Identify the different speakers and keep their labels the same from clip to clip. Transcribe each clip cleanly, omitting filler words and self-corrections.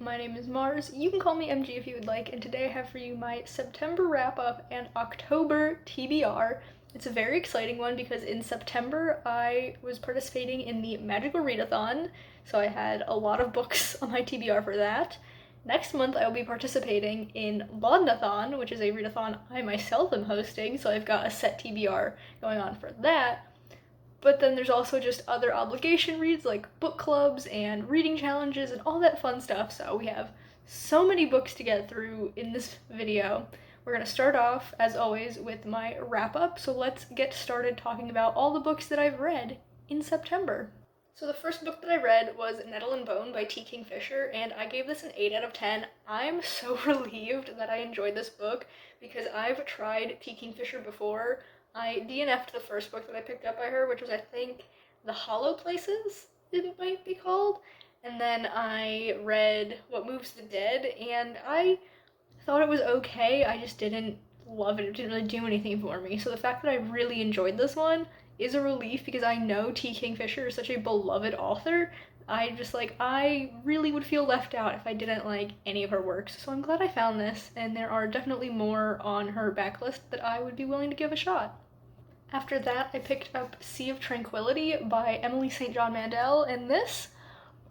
Speaker 1: my name is Mars. You can call me MG if you would like, and today I have for you my September wrap-up and October TBR. It's a very exciting one because in September I was participating in the Magical Readathon, so I had a lot of books on my TBR for that. Next month I will be participating in Laudathon, which is a readathon I myself am hosting, so I've got a set TBR going on for that. But then there's also just other obligation reads like book clubs and reading challenges and all that fun stuff. So we have so many books to get through in this video. We're going to start off, as always, with my wrap-up. So let's get started talking about all the books that I've read in September. So the first book that I read was Nettle and Bone by T. Kingfisher, and I gave this an 8 out of 10. I'm so relieved that I enjoyed this book because I've tried T. Kingfisher before. I DNF'd the first book that I picked up by her, which was, I think, The Hollow Places, it might be called. And then I read What Moves the Dead, and I thought it was okay. I just didn't love it. It didn't really do anything for me. So the fact that I really enjoyed this one is a relief because I know T. Kingfisher is such a beloved author. I really would feel left out if I didn't like any of her works. So I'm glad I found this, and there are definitely more on her backlist that I would be willing to give a shot. After that, I picked up Sea of Tranquility by Emily St. John Mandel, and this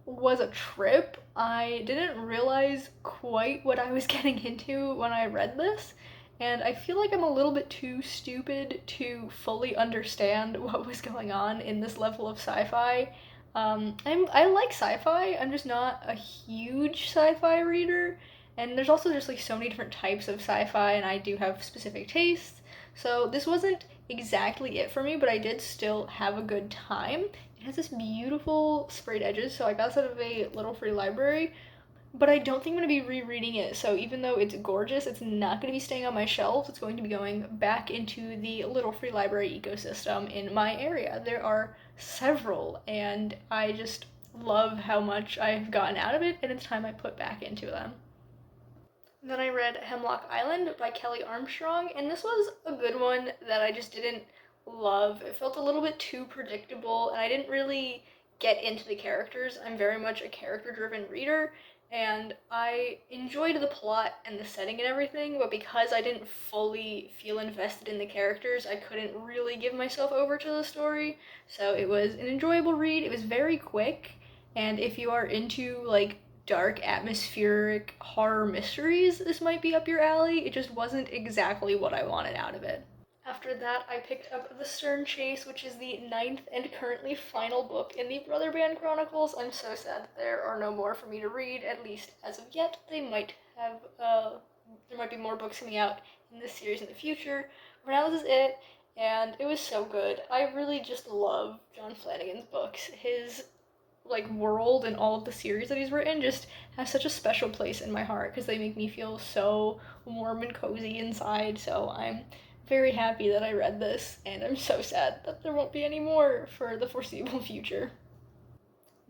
Speaker 1: was a trip. I didn't realize quite what I was getting into when I read this, and I feel like I'm a little bit too stupid to fully understand what was going on in this level of sci-fi. I like sci-fi, I'm just not a huge sci-fi reader, and there's also just like so many different types of sci-fi, and I do have specific tastes, so this wasn't exactly it for me, but I did still have a good time. It has this beautiful sprayed edges, so I got this out of a little free library, but I don't think I'm going to be rereading it, so even though it's gorgeous, it's not going to be staying on my shelves. It's going to be going back into the little free library ecosystem in my area. There are several, and I just love how much I've gotten out of it, and it's time I put back into them. Then I read Hemlock Island by Kelly Armstrong, and this was a good one that I just didn't love. It felt a little bit too predictable, and I didn't really get into the characters. I'm very much a character-driven reader, and I enjoyed the plot and the setting and everything, but because I didn't fully feel invested in the characters, I couldn't really give myself over to the story. So it was an enjoyable read. It was very quick, and if you are into like dark atmospheric horror mysteries, this might be up your alley. It just wasn't exactly what I wanted out of it. After that, I picked up The Stern Chase, which is the 9th and currently final book in the Brother Band Chronicles. I'm so sad that there are no more for me to read, at least as of yet. There might be more books coming out in this series in the future. For now, this is it, and it was so good. I really just love John Flanagan's books. His world and all of the series that he's written just has such a special place in my heart because they make me feel so warm and cozy inside. So I'm very happy that I read this, and I'm so sad that there won't be any more for the foreseeable future.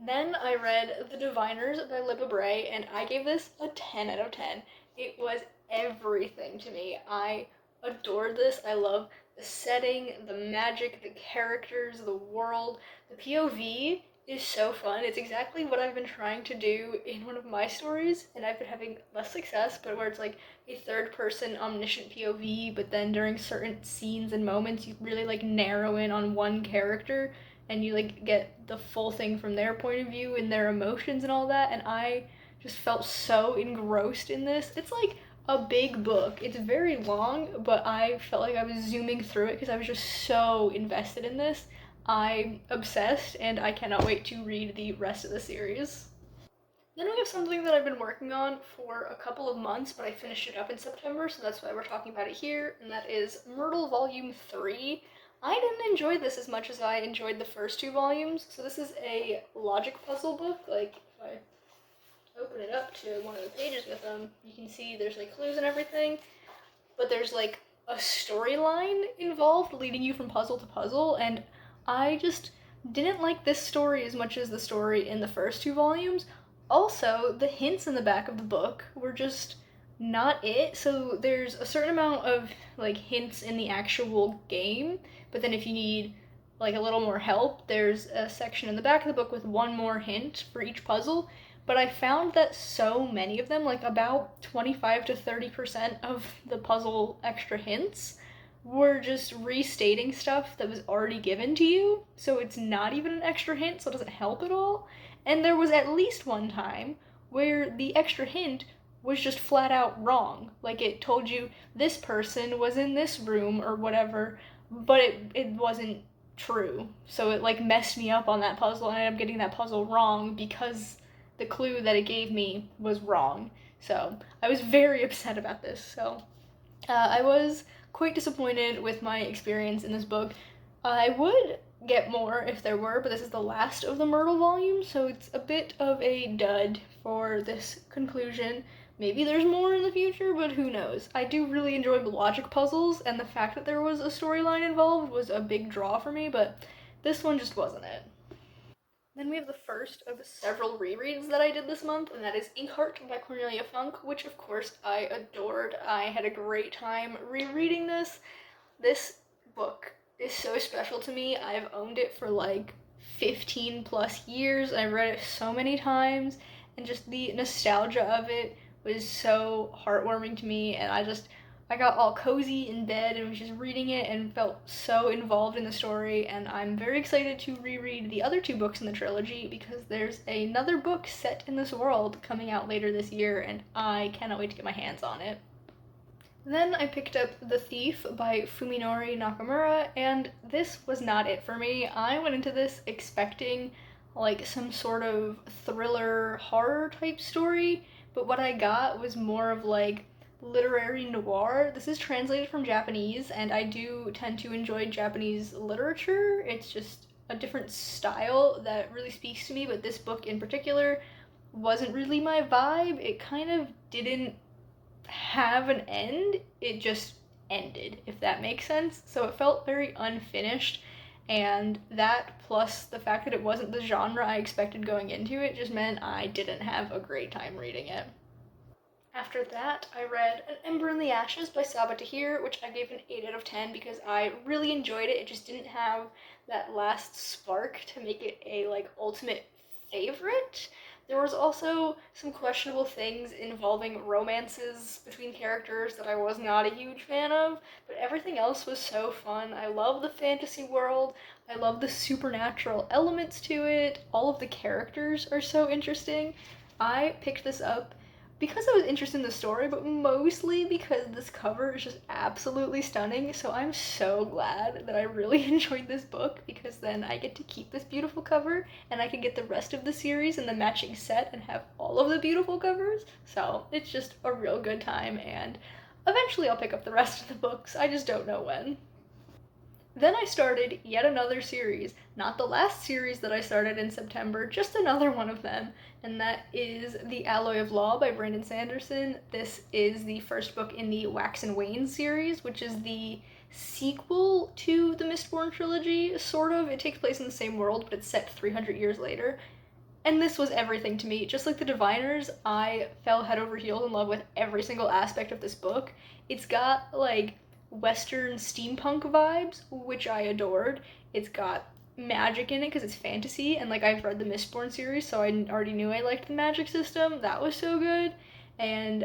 Speaker 1: Then I read The Diviners by Libba Bray, and I gave this a 10 out of 10. It was everything to me. I adored this. I love the setting, the magic, the characters, the world. The POV is so fun. It's exactly what I've been trying to do in one of my stories, and I've been having less success, but where it's like a third-person omniscient POV, but then during certain scenes and moments, you really narrow in on one character, and you get the full thing from their point of view and their emotions and all that, and I just felt so engrossed in this. It's like a big book. It's very long, but I felt like I was zooming through it because I was just so invested in this. I'm obsessed, and I cannot wait to read the rest of the series. Then we have something that I've been working on for a couple of months, but I finished it up in September, so that's why we're talking about it here, and that is Myrtle Volume 3. I didn't enjoy this as much as I enjoyed the first 2 volumes, so this is a logic puzzle book. If I open it up to one of the pages with them, you can see there's clues and everything, but there's a storyline involved leading you from puzzle to puzzle, and I just didn't like this story as much as the story in the first 2 volumes. Also, the hints in the back of the book were just not it. So there's a certain amount of hints in the actual game, but then if you need a little more help, there's a section in the back of the book with one more hint for each puzzle. but I found that so many of them, like about 25 to 30% of the puzzle extra hints, were just restating stuff that was already given to you. So it's not even an extra hint, so it doesn't help at all. And there was at least one time where the extra hint was just flat out wrong. Like it told you this person was in this room or whatever, but it wasn't true. So it like messed me up on that puzzle, and I ended up getting that puzzle wrong because the clue that it gave me was wrong. So I was very upset about this. So I was quite disappointed with my experience in this book. I would get more if there were, but this is the last of the Myrtle volumes, so it's a bit of a dud for this conclusion. Maybe there's more in the future, but who knows? I do really enjoy logic puzzles, and the fact that there was a storyline involved was a big draw for me, but this one just wasn't it. Then we have the first of several rereads that I did this month, and that is Inkheart by Cornelia Funk, which of course I adored. I had a great time rereading this. This book is so special to me. I've owned it for like 15 plus years. I've read it so many times, and just the nostalgia of it was so heartwarming to me, and I got all cozy in bed and was just reading it and felt so involved in the story. And I'm very excited to reread the other two books in the trilogy because there's another book set in this world coming out later this year, and I cannot wait to get my hands on it. Then I picked up The Thief by Fuminori Nakamura, and this was not it for me. I went into this expecting like some sort of thriller horror type story, but what I got was more of like literary noir. This is translated from Japanese, and I do tend to enjoy Japanese literature. It's just a different style that really speaks to me, but this book in particular wasn't really my vibe. It kind of didn't have an end, it just ended, if that makes sense. So it felt very unfinished, and that plus the fact that it wasn't the genre I expected going into it just meant I didn't have a great time reading it. After that, I read An Ember in the Ashes by Saba Tahir, which I gave an 8 out of 10 because I really enjoyed it. It just didn't have that last spark to make it a like ultimate favorite. There was also some questionable things involving romances between characters that I was not a huge fan of, but everything else was so fun. I love the fantasy world. I love the supernatural elements to it. All of the characters are so interesting. I picked this up because I was interested in the story, but mostly because this cover is just absolutely stunning. So I'm so glad that I really enjoyed this book because then I get to keep this beautiful cover and I can get the rest of the series in the matching set and have all of the beautiful covers. So it's just a real good time, and eventually I'll pick up the rest of the books. I just don't know when. Then I started yet another series, not the last series that I started in September, just another one of them, and that is The Alloy of Law by Brandon Sanderson. This is the first book in the Wax and Wane series, which is the sequel to the Mistborn trilogy, sort of. It takes place in the same world, but it's set 300 years later. And this was everything to me. Just like The Diviners, I fell head over heels in love with every single aspect of this book. It's got like Western steampunk vibes, which I adored. It's got magic in it because it's fantasy, and like I've read the Mistborn series, so I already knew I liked the magic system. That was so good. And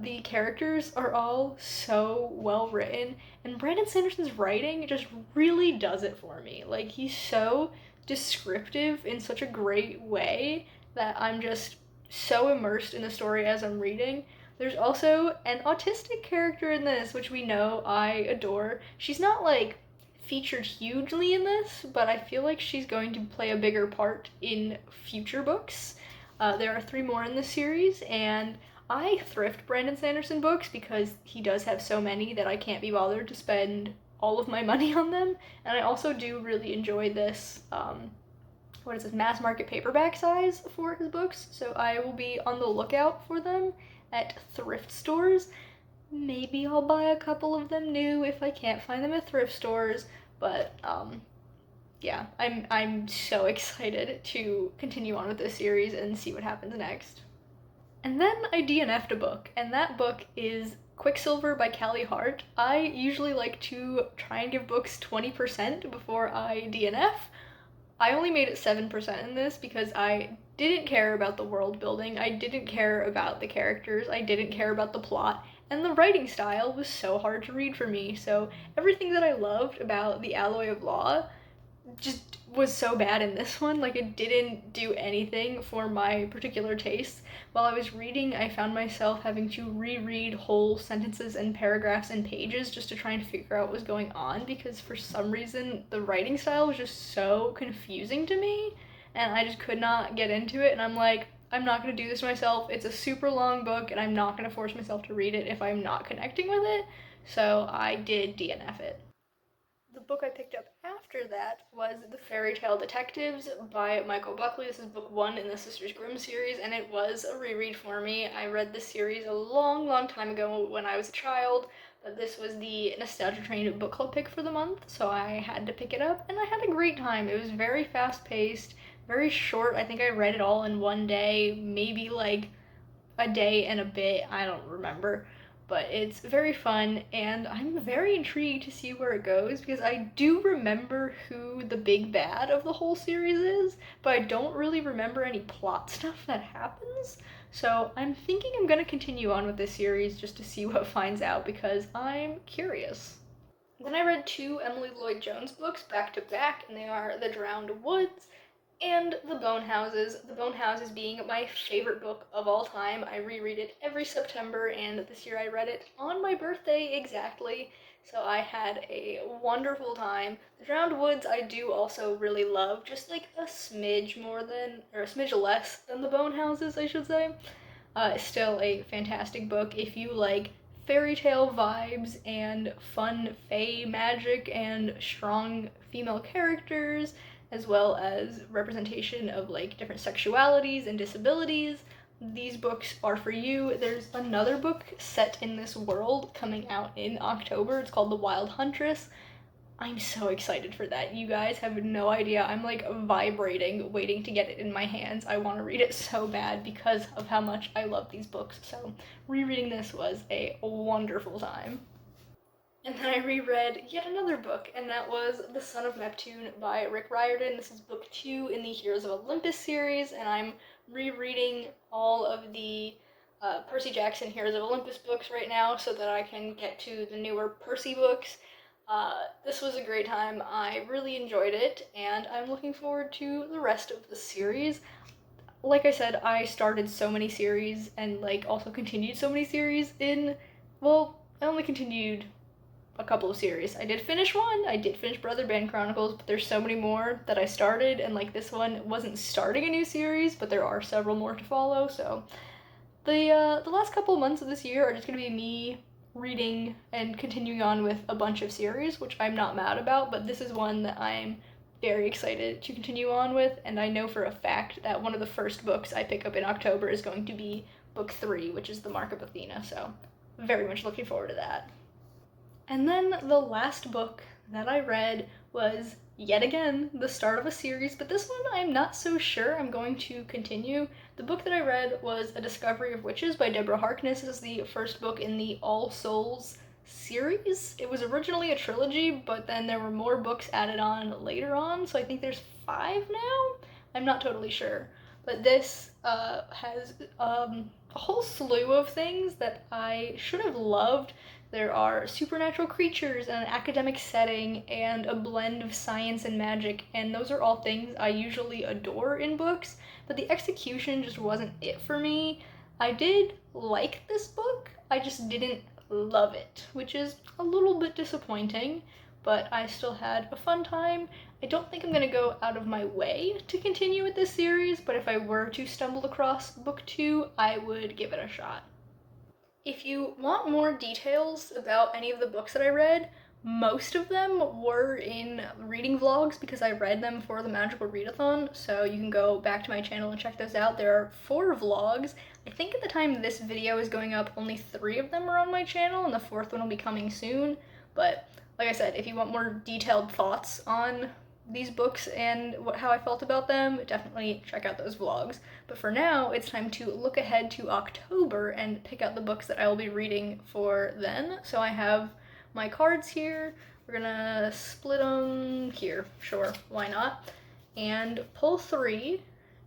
Speaker 1: the characters are all so well written, and Brandon Sanderson's writing just really does it for me. Like, he's so descriptive in such a great way that I'm just so immersed in the story as I'm reading. There's also an autistic character in this, which we know I adore. She's not like featured hugely in this, but I feel like she's going to play a bigger part in future books. There are three more in this series, and I thrift Brandon Sanderson books because he does have so many that I can't be bothered to spend all of my money on them. And I also do really enjoy this, what is this, mass market paperback size for his books, so I will be on the lookout for them at thrift stores. Maybe I'll buy a couple of them new if I can't find them at thrift stores, but yeah, I'm so excited to continue on with this series and see what happens next. And then I DNF'd a book, and that book is Quicksilver by Callie Hart. I usually like to try and give books 20% before I DNF. I only made it 7% in this because I didn't care about the world building, I didn't care about the characters, I didn't care about the plot, and the writing style was so hard to read for me. So everything that I loved about The Alloy of Law just was so bad in this one. Like, it didn't do anything for my particular taste. While I was reading, I found myself having to reread whole sentences and paragraphs and pages just to try and figure out what was going on, because for some reason the writing style was just so confusing to me and I just could not get into it. And I'm like, I'm not going to do this to myself. It's a super long book and I'm not going to force myself to read it if I'm not connecting with it. So I did DNF it. The book I picked up after that was The Fairy Tale Detectives by Michael Buckley. This is book one in the Sisters Grimm series, and it was a reread for me. I read this series a long, long time ago when I was a child, but this was the Nostalgia Train book club pick for the month, so I had to pick it up, and I had a great time. It was very fast-paced, very short. I think I read it all in one day, maybe like a day and a bit, I don't remember. But it's very fun, and I'm very intrigued to see where it goes because I do remember who the big bad of the whole series is, but I don't really remember any plot stuff that happens. So I'm thinking I'm gonna continue on with this series just to see what finds out because I'm curious. Then I read two Emily Lloyd Jones books back to back, and they are The Drowned Woods and The Bone Houses. The Bone Houses being my favorite book of all time. I reread it every September, and this year I read it on my birthday exactly. So I had a wonderful time. The Drowned Woods I do also really love, just like a smidge more than, or a smidge less than The Bone Houses, I should say. Still a fantastic book if you like fairy tale vibes and fun fae magic and strong female characters, as well as representation of like different sexualities and disabilities. These books are for you. There's another book set in this world coming out in October. It's called The Wild Huntress. I'm so excited for that. You guys have no idea. I'm like vibrating, waiting to get it in my hands. I want to read it so bad because of how much I love these books. So, rereading this was a wonderful time. And then I reread yet another book, and that was The Son of Neptune by Rick Riordan. This is book two in the Heroes of Olympus series, and I'm rereading all of the Percy Jackson Heroes of Olympus books right now so that I can get to the newer Percy books. This was a great time. I really enjoyed it, and I'm looking forward to the rest of the series. Like I said, I started so many series and like also continued so many series in, well, I only continued a couple of series. I did finish one. I did finish Brother Band Chronicles, but there's so many more that I started, and like this one wasn't starting a new series, but there are several more to follow. So the last couple of months of this year are just gonna be me reading and continuing on with a bunch of series, which I'm not mad about, but this is one that I'm very excited to continue on with, and I know for a fact that one of the first books I pick up in October is going to be book three, which is The Mark of Athena, so very much looking forward to that. And then the last book that I read was yet again the start of a series, but this one I'm not so sure I'm going to continue. The book that I read was A Discovery of Witches by Deborah Harkness. This is the first book in the All Souls series. It was originally a trilogy, but then there were more books added on later on, so I think there's 5 now? I'm not totally sure. But this has a whole slew of things that I should have loved. There are supernatural creatures and an academic setting and a blend of science and magic, and those are all things I usually adore in books, but the execution just wasn't it for me. I did like this book, I just didn't love it, which is a little bit disappointing, but I still had a fun time. I don't think I'm gonna go out of my way to continue with this series, but if I were to stumble across book 2, I would give it a shot. If you want more details about any of the books that I read, most of them were in reading vlogs because I read them for the Magical Readathon, so you can go back to my channel and check those out. There are 4 vlogs. I think at the time this video is going up, only 3 of them are on my channel, and the 4th one will be coming soon. But like I said, if you want more detailed thoughts on these books and how I felt about them, definitely check out those vlogs. But for now, it's time to look ahead to October and pick out the books that I will be reading for then. So I have my cards here. We're gonna split them here. Sure, why not? and pull 3,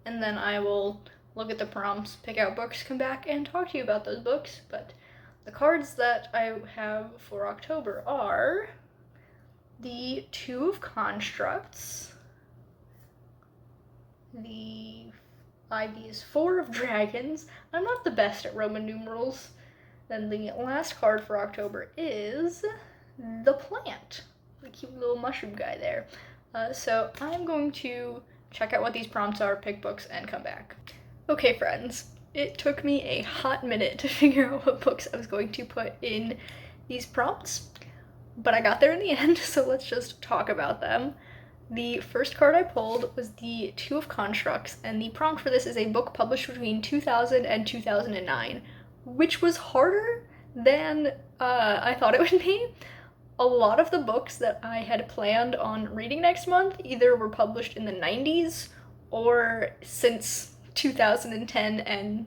Speaker 1: and then I will look at the prompts, pick out books, come back, and talk to you about those books. But the cards that I have for October are the 2 of Constructs, the IV is 4 of Dragons. I'm not the best at Roman numerals. Then the last card for October is the Plant, the cute little mushroom guy there. So I'm going to check out what these prompts are, pick books, and come back. Okay, friends, it took me a hot minute to figure out what books I was going to put in these prompts, but I got there in the end, so let's just talk about them. The first card I pulled was the 2 of Constructs, and the prompt for this is a book published between 2000 and 2009, which was harder than I thought it would be. A lot of the books that I had planned on reading next month either were published in the 90s or since 2010 and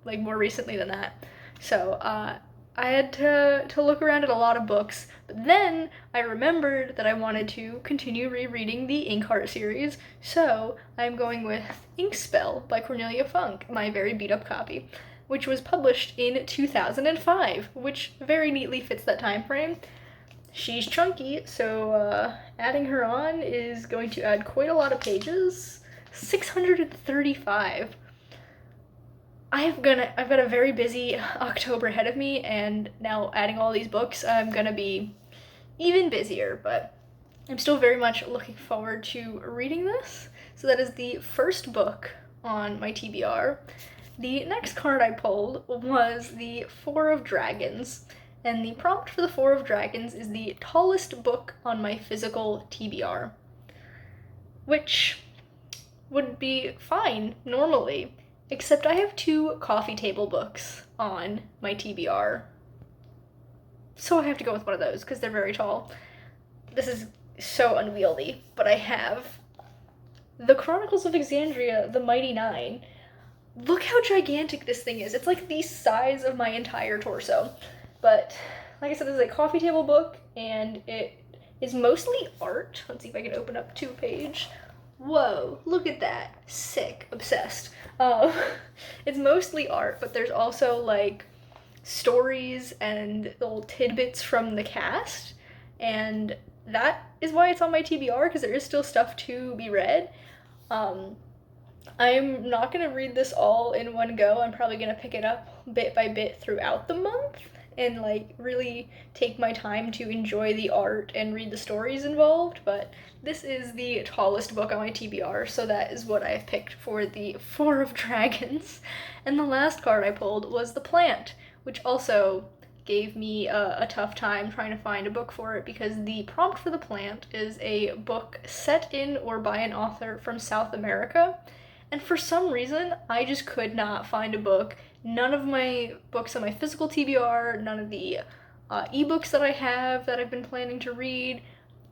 Speaker 1: like more recently than that. So I had to look around at a lot of books, but then I remembered that I wanted to continue rereading the Inkheart series, so I'm going with Inkspell by Cornelia Funk, my very beat up copy, which was published in 2005, which very neatly fits that time frame. She's chunky, so adding her on is going to add quite a lot of pages. 635. I've got a very busy October ahead of me, and now adding all these books, I'm gonna be even busier, but I'm still very much looking forward to reading this. So that is the first book on my TBR. The next card I pulled was the 4 of Dragons, and the prompt for the 4 of Dragons is the tallest book on my physical TBR, which would be fine normally, except I have 2 coffee table books on my TBR, so I have to go with one of those because they're very tall. This is so unwieldy, but I have The Chronicles of Exandria, The Mighty Nine. Look how gigantic this thing is. It's like the size of my entire torso. But like I said, this is a coffee table book, and it is mostly art. Let's see if I can open up 2-page. Whoa, look at that. Sick. Obsessed. It's mostly art, but there's also like stories and little tidbits from the cast, and that is why it's on my TBR, because there is still stuff to be read. I'm not going to read this all in one go. I'm probably going to pick it up bit by bit throughout the month and like really take my time to enjoy the art and read the stories involved, but this is the tallest book on my TBR, so that is what I've picked for the 4 of Dragons. And the last card I pulled was The Plant, which also gave me a tough time trying to find a book for it, because the prompt for The Plant is a book set in or by an author from South America, and for some reason I just could not find a book. None of my books on my physical TBR, none of the ebooks that I have that I've been planning to read,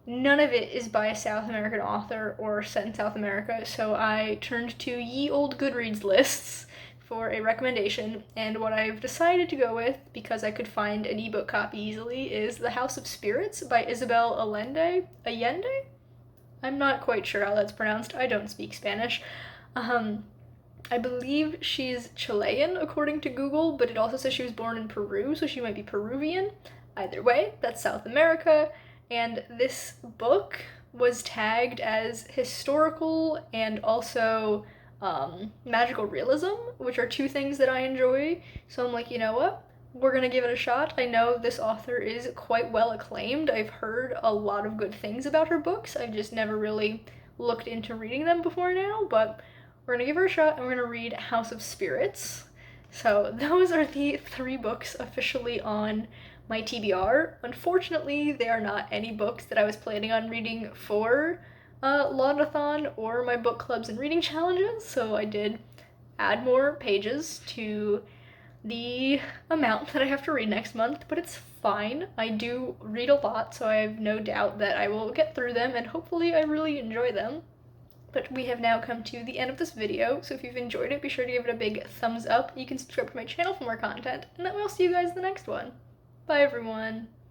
Speaker 1: none of it is by a South American author or set in South America, so I turned to ye old Goodreads lists for a recommendation, and what I've decided to go with, because I could find an ebook copy easily, is The House of Spirits by Isabel Allende? I'm not quite sure how that's pronounced. I don't speak Spanish. I believe she's Chilean, according to Google, but it also says she was born in Peru, so she might be Peruvian. Either way, that's South America, and this book was tagged as historical and also magical realism, which are 2 things that I enjoy, so I'm like, you know what? We're gonna give it a shot. I know this author is quite well acclaimed. I've heard a lot of good things about her books. I've just never really looked into reading them before now, but we're gonna give her a shot, and we're gonna read House of Spirits. So those are the 3 books officially on my TBR. Unfortunately, they are not any books that I was planning on reading for Laudathon or my book clubs and reading challenges, so I did add more pages to the amount that I have to read next month, but it's fine. I do read a lot, so I have no doubt that I will get through them, and hopefully I really enjoy them. But we have now come to the end of this video, so if you've enjoyed it, be sure to give it a big thumbs up. You can subscribe to my channel for more content, and then we'll see you guys in the next one. Bye, everyone!